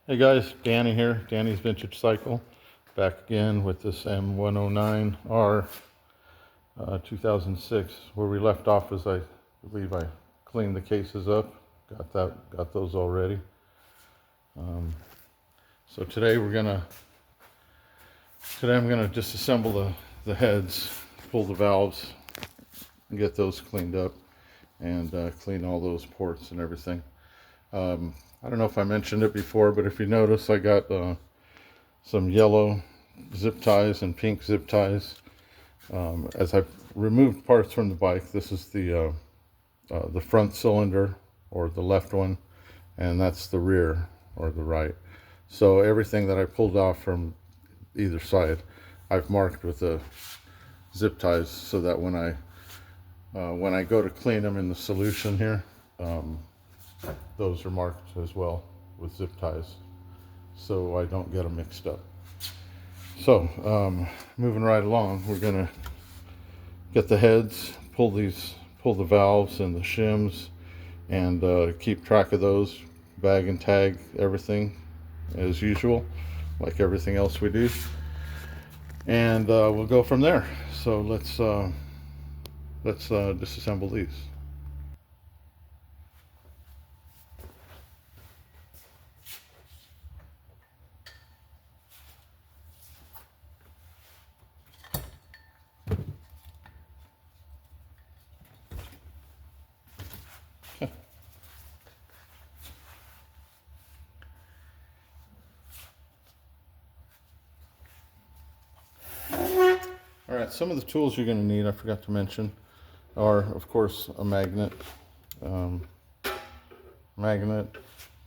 Hey guys, Danny here, Danny's Vintage Cycle, back again with this M109R 2006. Where we left off is I believe I cleaned the cases up, got those already. So today I'm gonna disassemble the heads, pull the valves, and get those cleaned up, and clean all those ports and everything. I don't know if I mentioned it before, but if you notice, I got some yellow zip ties and pink zip ties. As I've removed parts from the bike, this is the front cylinder, or the left one, and that's the rear, or the right. So everything that I pulled off from either side, I've marked with the zip ties, so that when I go to clean them in the solution here, those are marked as well with zip ties, so I don't get them mixed up. So moving right along, we're gonna get the heads, pull the valves and the shims, and keep track of those, bag and tag everything as usual, like everything else we do, and we'll go from there. So let's disassemble these. All right, some of the tools you're going to need, I forgot to mention, are of course a magnet. I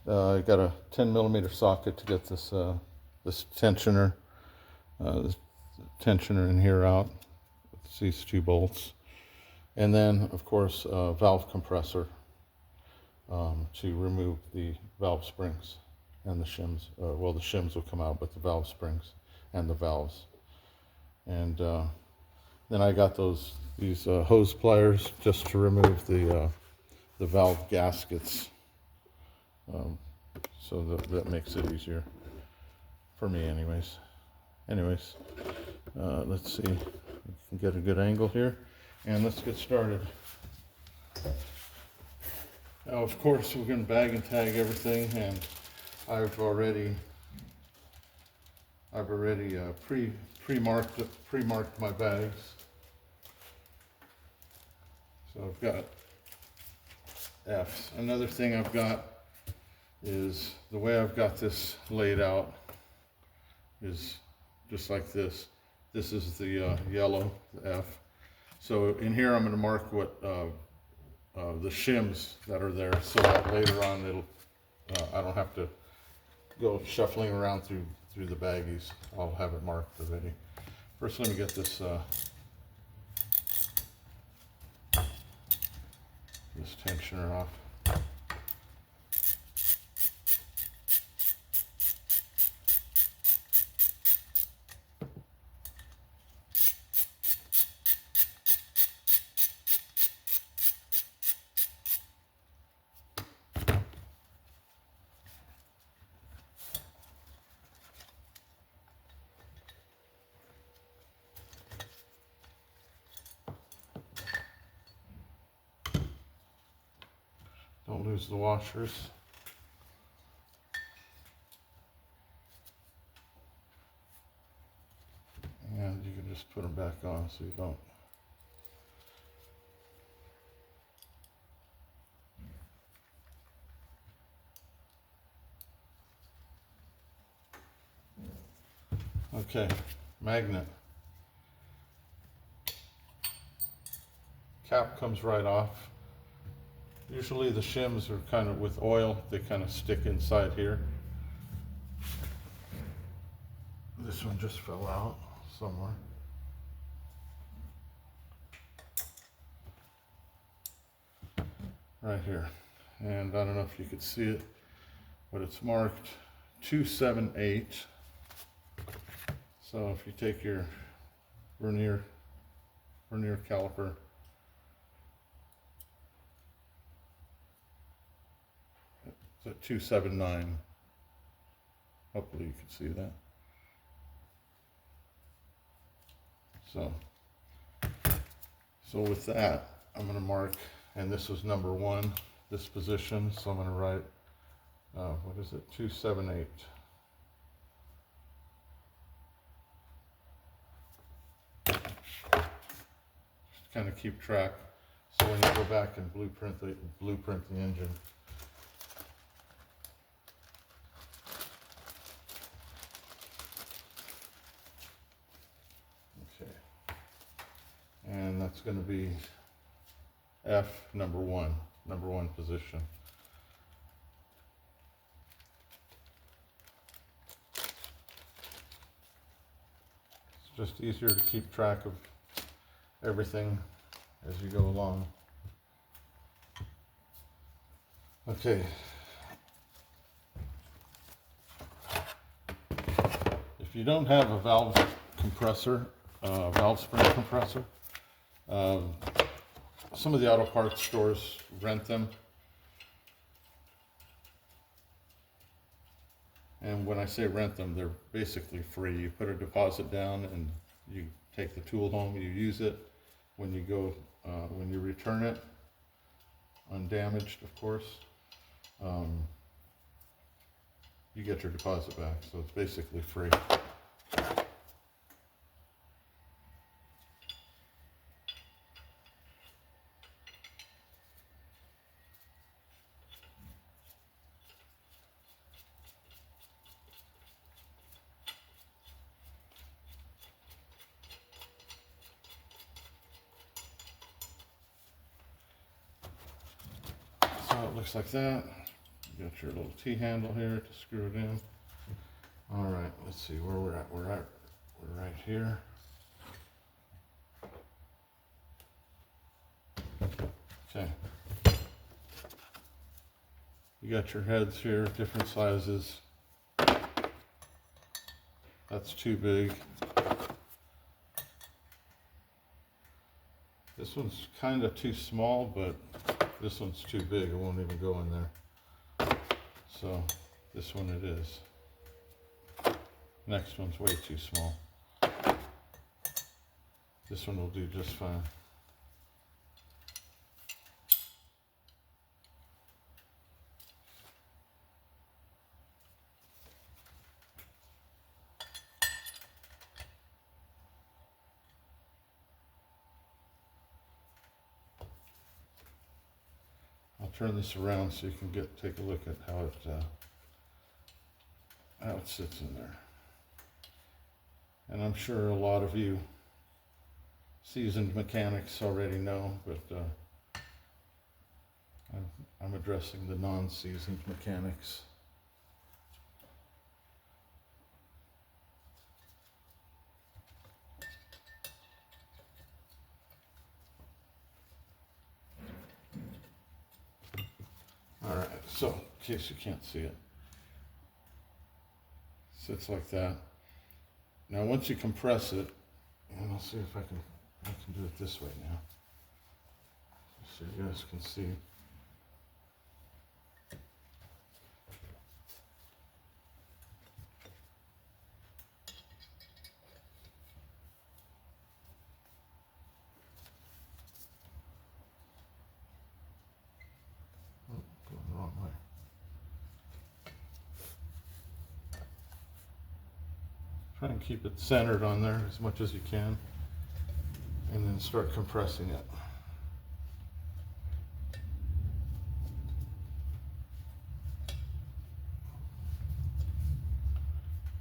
got a 10mm socket to get this tensioner in here out. It's these two bolts, and then of course a valve compressor to remove the valve springs and the shims. Well, the shims will come out, but the valve springs and the valves. And then I got these hose pliers just to remove the valve gaskets. So that makes it easier for me, anyways. Let's see, we can get a good angle here, and let's get started. Now, of course, we're going to bag and tag everything, and I've already pre-marked my bags. So I've got F's. Another thing I've got is the way I've got this laid out is just like this. This is the yellow, the F. So in here I'm going to mark what the shims that are there, so that later on it'll I don't have to go shuffling around through the baggies. I'll have it marked already. First, let me get this tensioner off. Don't lose the washers. And you can just put them back on so you don't. Okay, magnet. Cap comes right off. Usually the shims are kind of with oil, they kind of stick inside here. This one just fell out somewhere. Right here. And I don't know if you could see it, but it's marked 278. So if you take your vernier caliper, it's at 279. Hopefully you can see that. So with that, I'm going to mark, and this was number 1, this position, so I'm going to write, what is it, 278. Just kind of keep track, so when you go back and blueprint the engine. Okay, and that's going to be F number 1 position. It's just easier to keep track of everything as you go along. Okay. If you don't have a valve compressor, valve spring compressor, some of the auto parts stores rent them. And when I say rent them, they're basically free. You put a deposit down and you take the tool home, you use it. When you go, when you return it, undamaged of course, you get your deposit back. So it's basically free. So it looks like that. You got your little T-handle here to screw it in. All right, let's see where we're at. We're right here. Okay. You got your heads here, different sizes. That's too big. This one's kind of too small, but this one's too big. It won't even go in there. So this one it is. Next one's way too small. This one will do just fine. I'll turn this around so you can take a look at how it sits in there. And I'm sure a lot of you seasoned mechanics already know, but I'm addressing the non-seasoned mechanics. All right, so in case you can't see it, sits like that. Now once you compress it, and I'll see if I can do it this way now, so you guys can see. Oh, going the wrong way. Try and keep it centered on there as much as you can, and then start compressing it.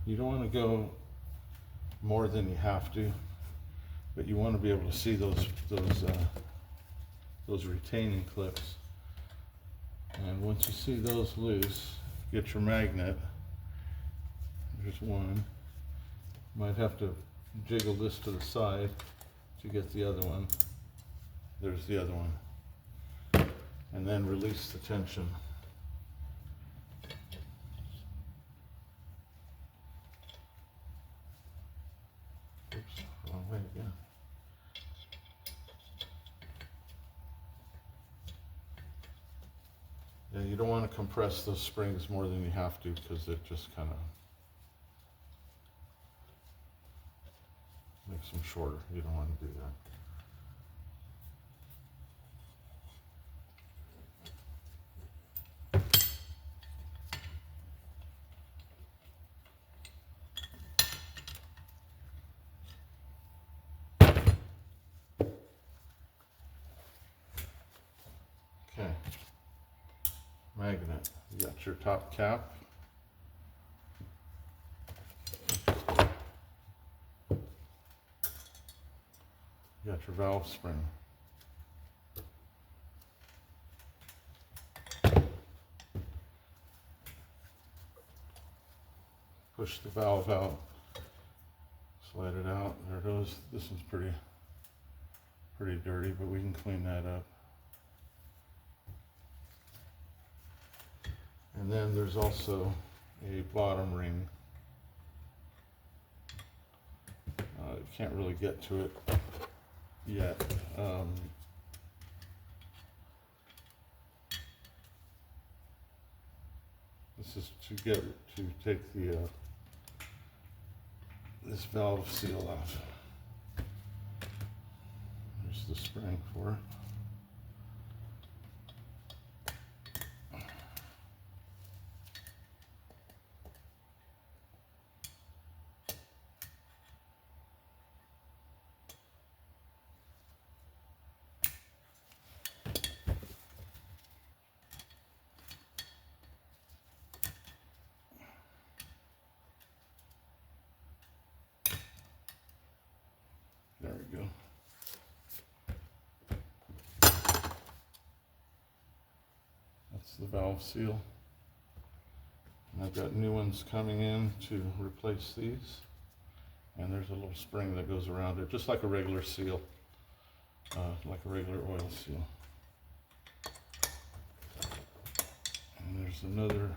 You don't want to go more than you have to, but you want to be able to see those retaining clips. And once you see those loose, get your magnet. There's one. Might have to jiggle this to the side to get the other one. There's the other one. And then release the tension. Oops, wrong way again. Yeah, you don't want to compress those springs more than you have to, because it just kind of makes them shorter. You don't want to do that. Okay, magnet. You got your top cap. You got your valve spring. Push the valve out. Slide it out. There it goes. This one's pretty dirty, but we can clean that up. And then there's also a bottom ring. You can't really get to it yet. This is to take the this valve seal off. There's the spring for it. There we go. That's the valve seal. And I've got new ones coming in to replace these. And there's a little spring that goes around it, just like a regular seal, like a regular oil seal. And there's another.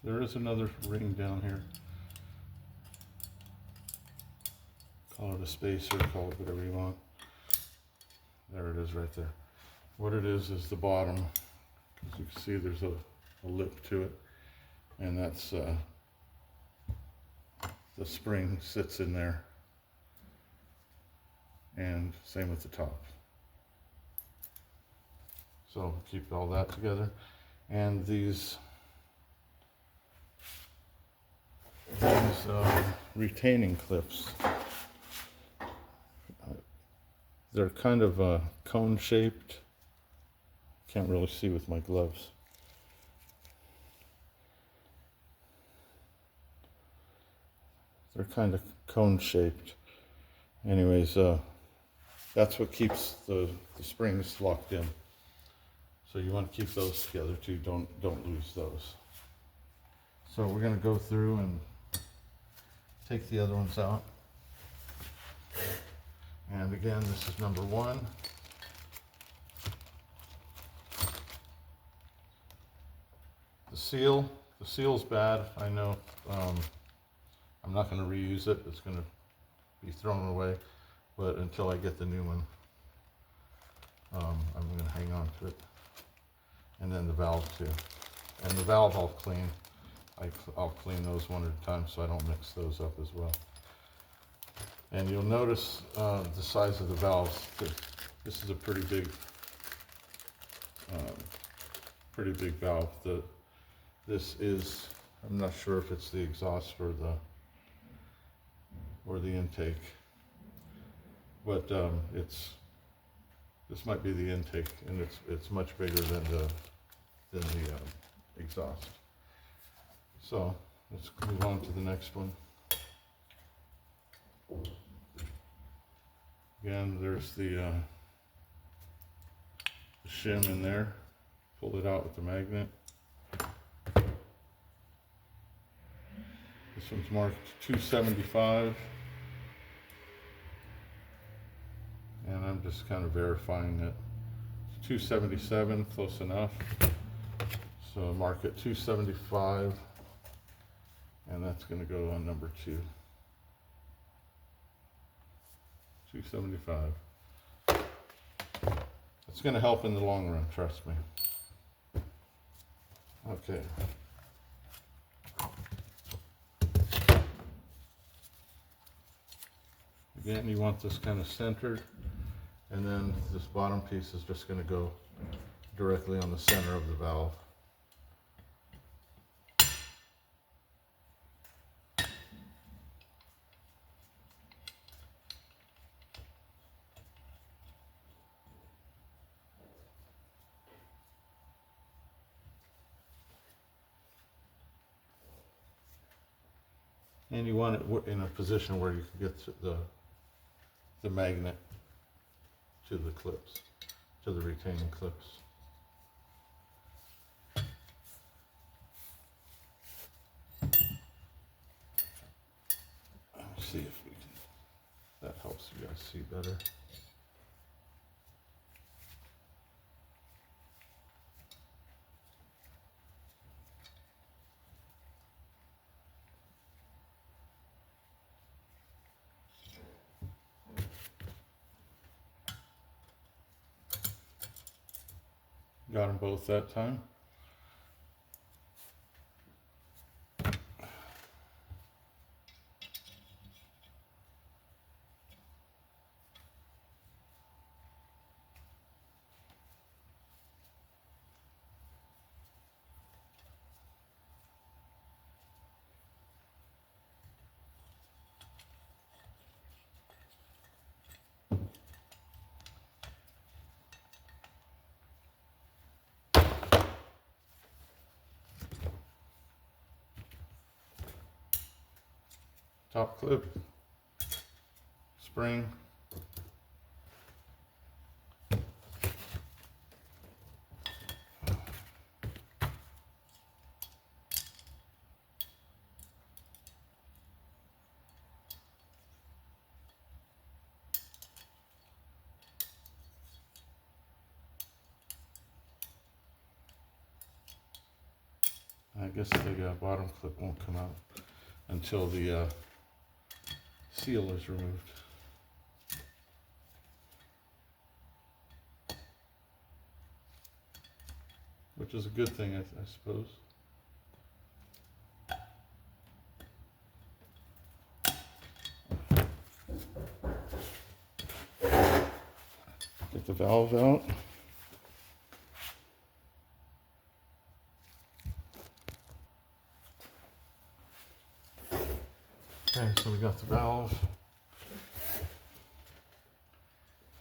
There is another ring down here. Call it a spacer, call it whatever you want. There it is right there. What it is the bottom. As you can see, there's a lip to it. And that's the spring sits in there. And same with the top. So keep all that together. And these retaining clips, they're kind of cone shaped. Can't really see with my gloves. They're kind of cone shaped. Anyways, that's what keeps the springs locked in. So you want to keep those together too. Don't lose those. So we're going to go through and take the other ones out. And again, this is number 1. The seal's bad. I know. I'm not going to reuse it. It's going to be thrown away. But until I get the new one, I'm going to hang on to it. And then the valve too. And the valve I'll clean. I'll clean those one at a time so I don't mix those up as well. And you'll notice the size of the valves. This is a pretty big valve. This is, I'm not sure if it's the exhaust or the intake, but this might be the intake, and it's much bigger than the exhaust. So let's move on to the next one. Again, there's the shim in there. Pull it out with the magnet. This one's marked 275. And I'm just kind of verifying that 277, close enough. So mark it 275, and that's going to go on number 2. 275. It's going to help in the long run, trust me. Okay. Again, you want this kind of centered, and then this bottom piece is just going to go directly on the center of the valve. And you want it in a position where you can get to the magnet to the clips, to the retaining clips. Let's see if we can, that helps you guys see better. Got them both that time. Top clip, spring, I guess the bottom clip won't come out until the seal is removed. Which is a good thing, I suppose. Get the valve out. Okay, so we got the valve,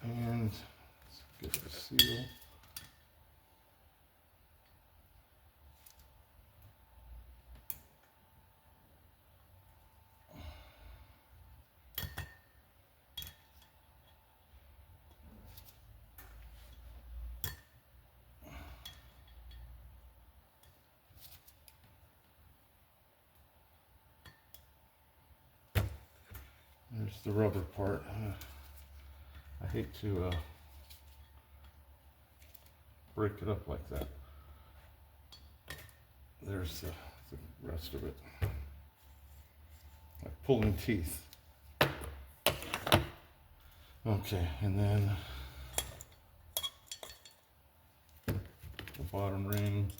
and let's get the seal. There's the rubber part. I hate to break it up like that. There's the rest of it. Like pulling teeth. Okay, and then the bottom ring.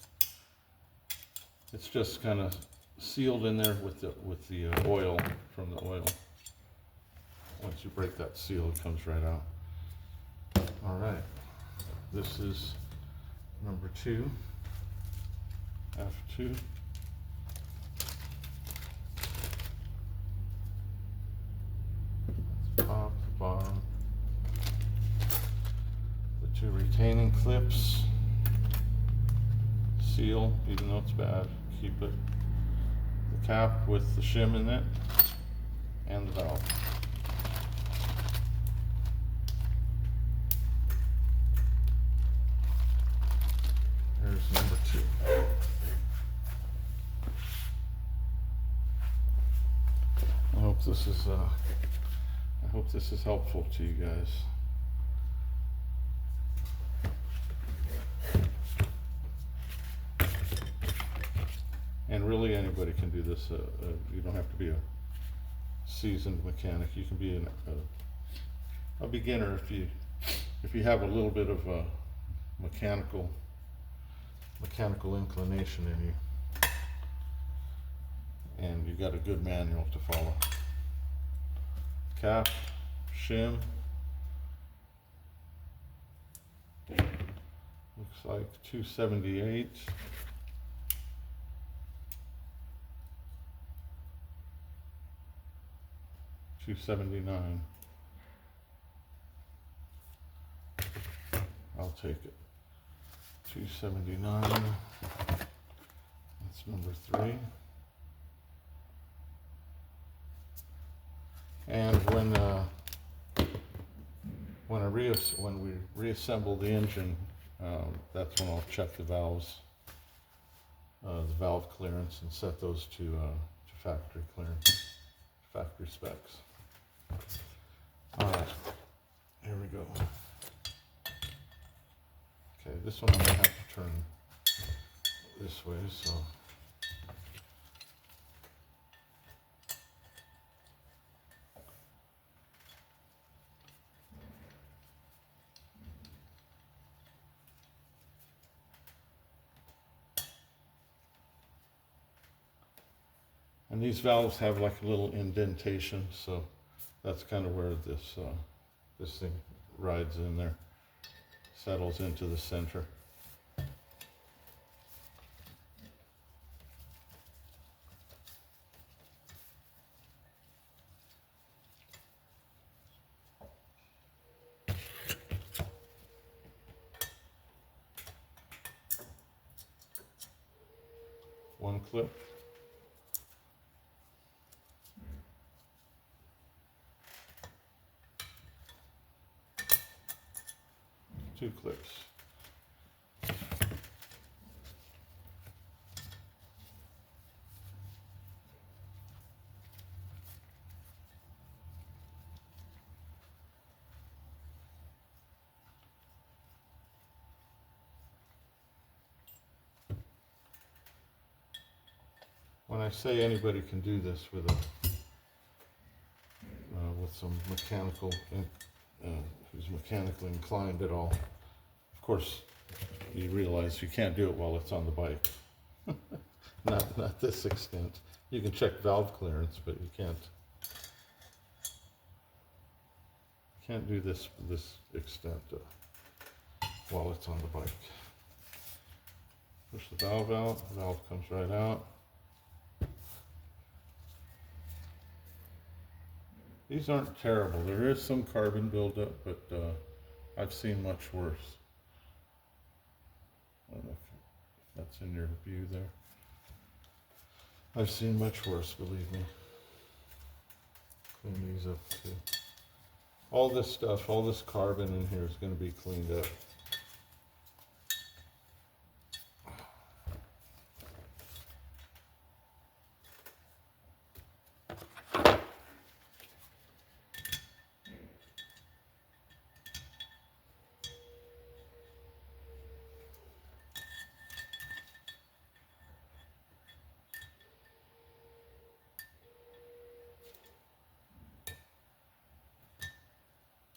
It's just kind of sealed in there with the oil from the oil. Once you break that seal, it comes right out. All right, this is number 2, F2. Top, the bottom, the 2 retaining clips, seal, even though it's bad, keep it. The cap with the shim in it, and the valve. There's number 2. I hope this is helpful to you guys. can do this. You don't have to be a seasoned mechanic. You can be a beginner if you have a little bit of a mechanical inclination in you, and you got a good manual to follow. Cap, shim, looks like 278. $279. I'll take it. $279. That's number 3. And when we reassemble the engine, that's when I'll check the valves, the valve clearance, and set those to factory clearance, factory specs. All right, here we go. Okay, this one I'm gonna have to turn this way, so. And these valves have like a little indentation, so that's kind of where this thing rides in there, settles into the center. One clip. Two clips. When I say anybody can do this with some mechanical, who's mechanically inclined at all, of course, you realize you can't do it while it's on the bike. Not this extent. You can check valve clearance, but you can't do this extent while it's on the bike. Push the valve out. The valve comes right out. These aren't terrible. There is some carbon buildup, but I've seen much worse. I don't know if that's in your view there. I've seen much worse, believe me. Clean these up too. All this stuff, all this carbon in here is going to be cleaned up.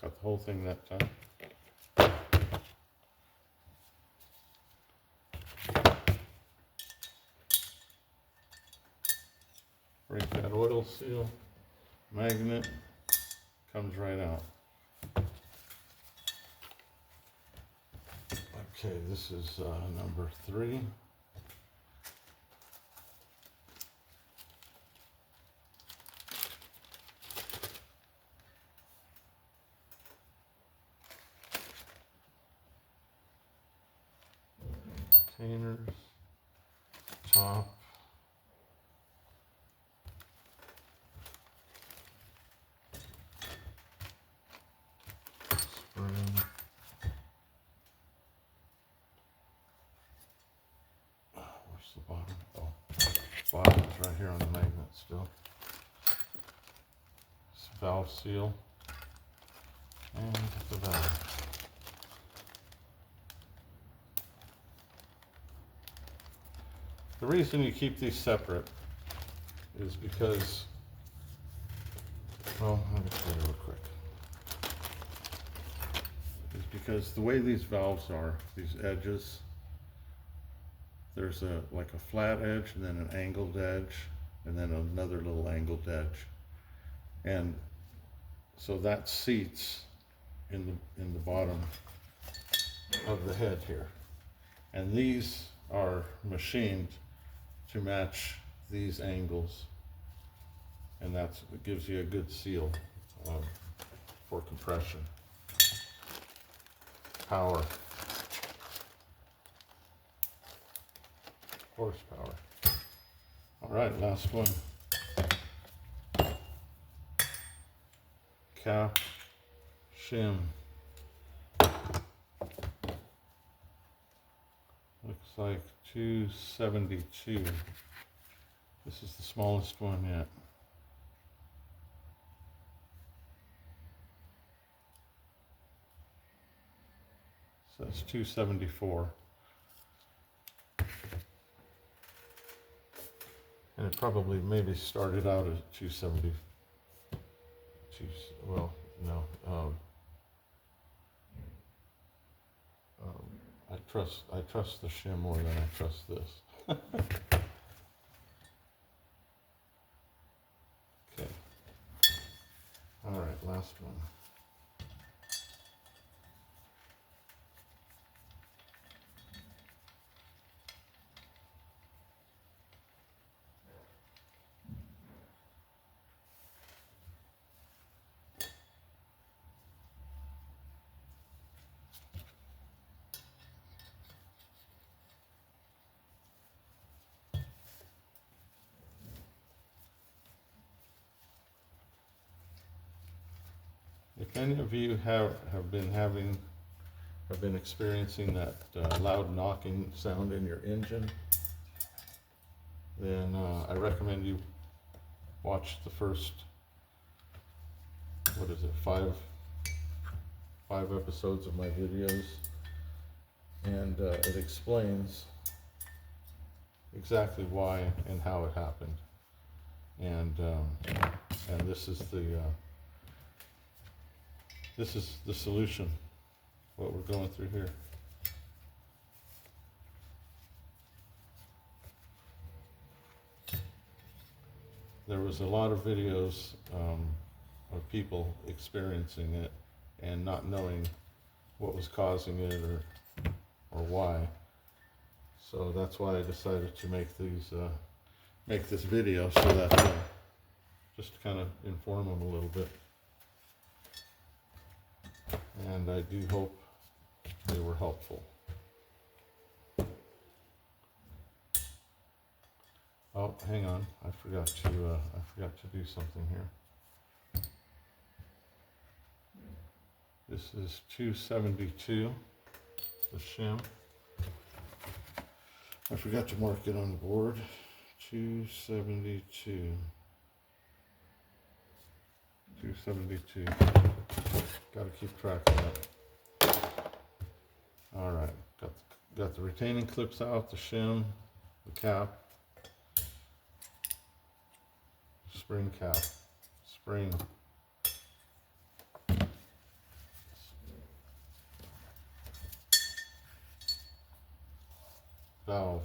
Got the whole thing that time. Break that oil seal, magnet, comes right out. Okay, this is number 3. Containers, top, spring, where's the bottom? Oh, bottom is right here on the magnet still. This valve seal and the valve. The reason you keep these separate is because, well, let me show you real quick. Is because the way these valves are, these edges, there's like a flat edge and then an angled edge and then another little angled edge. And so that seats in the bottom of the head here. And these are machined to match these angles. And it gives you a good seal for compression. Power. Horsepower. All right, last one. Cap, shim. Looks like 272. This is the smallest one yet. So that's 274. And it probably maybe started out at 270. Well, no. I trust the shim more than I trust this. Okay. All right, last one. If any of you have been experiencing that loud knocking sound in your engine, then I recommend you watch the first, what is it, five episodes of my videos, and it explains exactly why and how it happened, and this is the solution, what we're going through here. There was a lot of videos of people experiencing it and not knowing what was causing it or why. So that's why I decided to make this video, so that just to kind of inform them a little bit. And I do hope they were helpful. Oh, hang on, I forgot to do something here. This is 272, the shim. I forgot to mark it on the board. 272. 272. Got to keep track of that. All right, got the retaining clips out, the shim, the cap, spring cap, spring, valve,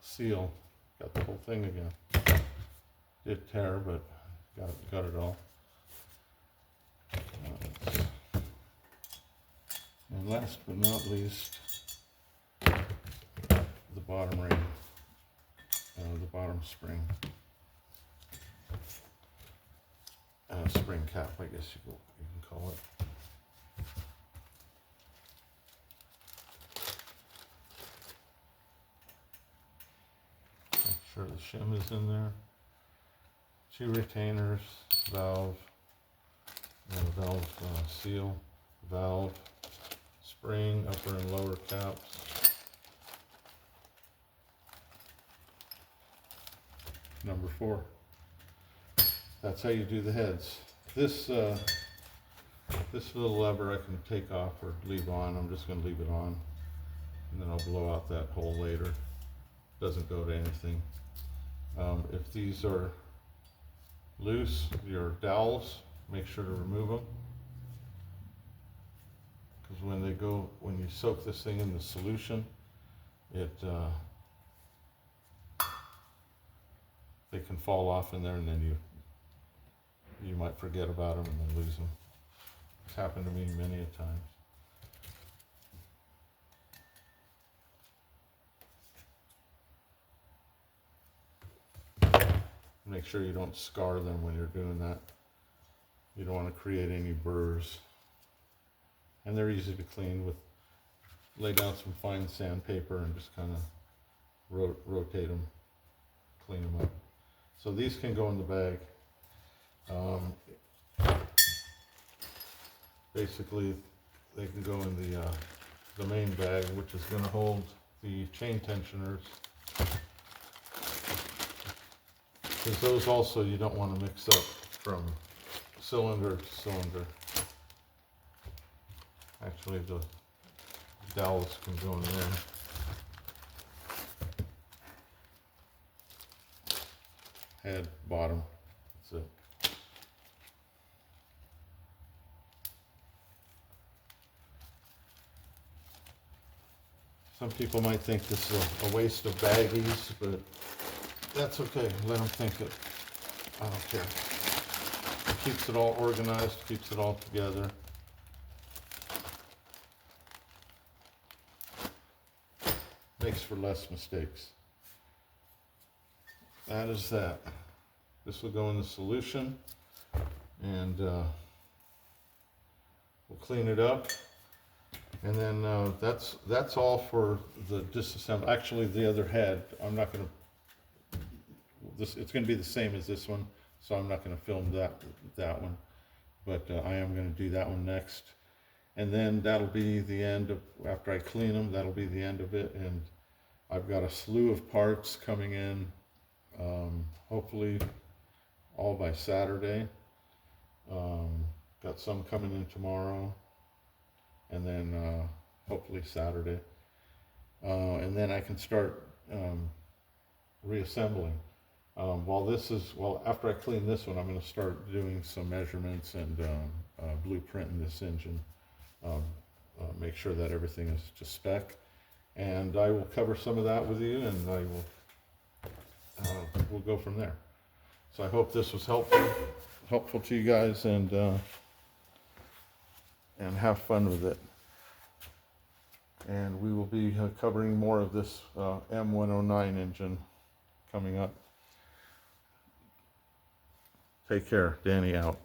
seal. Got the whole thing again. Did tear, but got it all. And last but not least, the bottom ring, the bottom spring, spring cap, I guess you can call it. Make sure the shim is in there. 2 retainers, valve, valve seal, valve, spring, upper and lower caps, number 4. That's how you do the heads. This little lever I can take off or leave on. I'm just going to leave it on, and then I'll blow out that hole later. Doesn't go to anything. If these are loose, your dowels, make sure to remove them, because when you soak this thing in the solution, they can fall off in there, and then you might forget about them and then lose them. It's happened to me many a time. Make sure you don't scar them when you're doing that. You don't want to create any burrs. And they're easy to clean with, lay down some fine sandpaper and just kind of rotate them, clean them up. So these can go in the bag. Basically, they can go in the main bag, which is going to hold the chain tensioners. Because those also you don't want to mix up from cylinder to cylinder. Actually, the dowels can go in there. Head, bottom, that's it. Some people might think this is a waste of baggies, but that's okay. Let them think it. I don't care. It keeps it all organized, keeps it all together. Makes for less mistakes. That is that. This will go in the solution, and we'll clean it up. And then that's all for the disassembly. Actually, the other head, I'm not going to. It's going to be the same as this one, so I'm not going to film that one. But I am going to do that one next, and then that'll be the end of. After I clean them, that'll be the end of it. And I've got a slew of parts coming in. Hopefully, all by Saturday. Got some coming in tomorrow. And then hopefully Saturday, and then I can start reassembling. After I clean this one, I'm going to start doing some measurements and blueprinting this engine. Make sure that everything is to spec, and I will cover some of that with you, and we'll go from there. So I hope this was helpful to you guys, and have fun with it. And we will be covering more of this M109 engine coming up. Take care. Danny out.